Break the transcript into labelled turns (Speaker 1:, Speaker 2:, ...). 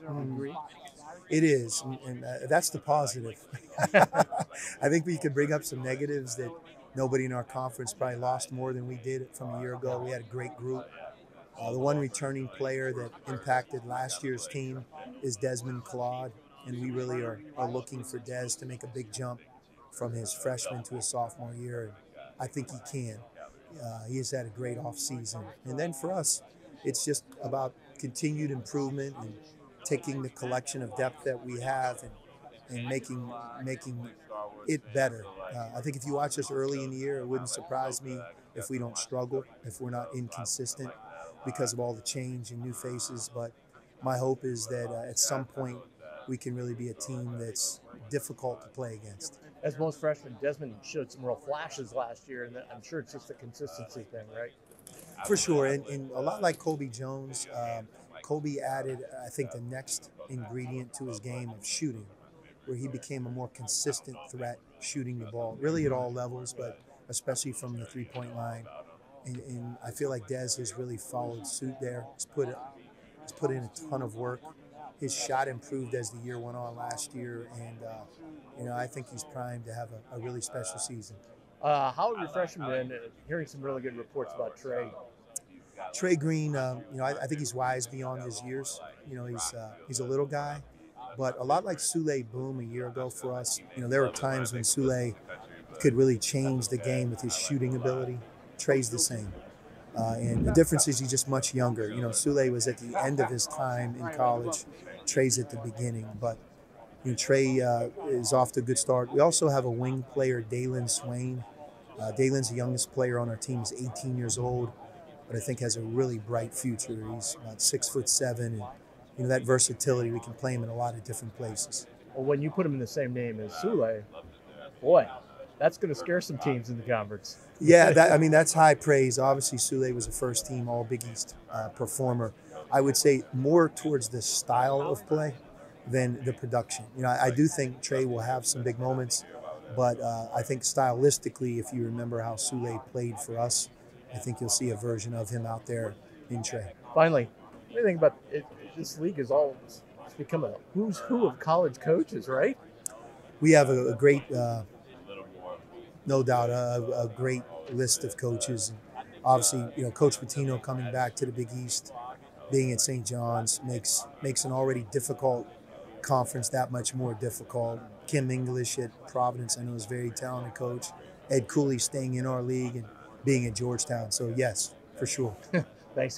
Speaker 1: Agree?
Speaker 2: It is, and that's the positive. I think we could bring up some negatives that nobody in our conference probably lost more than we did from a year ago. We had a great group. The one returning player that impacted last year's team is Desmond Claude, and we really are looking for Des to make a big jump from his freshman to his sophomore year. And I think he can. He has had a great offseason. And then for us, it's just about continued improvement and taking the collection of depth that we have and making it better. I think if you watch us early in the year, it wouldn't surprise me if we don't struggle, if we're not inconsistent because of all the change and new faces. But my hope is that at some point we can really be a team that's difficult to play against.
Speaker 1: As most freshmen, Desmond showed some real flashes last year, and I'm sure it's just a consistency thing, right?
Speaker 2: For sure, and a lot like Kobe Jones, Kobe added, I think, the next ingredient to his game of shooting, where he became a more consistent threat shooting the ball, really at all levels, but especially from the three-point line. And I feel like Dez has really followed suit there. He's put in a ton of work. His shot improved as the year went on last year, and I think he's primed to have a really special season.
Speaker 1: How have your freshmen been? Hearing some really good reports about Trey.
Speaker 2: Trey Green, I think he's wise beyond his years. He's a little guy, but a lot like Sule Boom a year ago for us. There were times when Sule could really change the game with his shooting ability. Trey's the same. And the difference is he's just much younger. Sule was at the end of his time in college. Trey's at the beginning. But Trey is off to a good start. We also have a wing player, Dalen Swain. Dalen's the youngest player on our team. He's 18 years old, but I think has a really bright future. He's about 6'7", and that versatility, we can play him in a lot of different places.
Speaker 1: Well, when you put him in the same name as Sule, boy, that's going to scare some teams in the conference.
Speaker 2: Yeah, that's high praise. Obviously, Sule was a first-team All Big East performer. I would say more towards the style of play than the production. I do think Trey will have some big moments, but I think stylistically, if you remember how Sule played for us, I think you'll see a version of him out there in Trey.
Speaker 1: Finally, what do you think about it? This league is it's become a who's who of college coaches, right?
Speaker 2: We have a great, no doubt, a great list of coaches. Obviously, Coach Pitino coming back to the Big East, being at St. John's makes an already difficult conference that much more difficult. Kim English at Providence, I know, is a very talented coach. Ed Cooley staying in our league and being at Georgetown. So yes, for sure.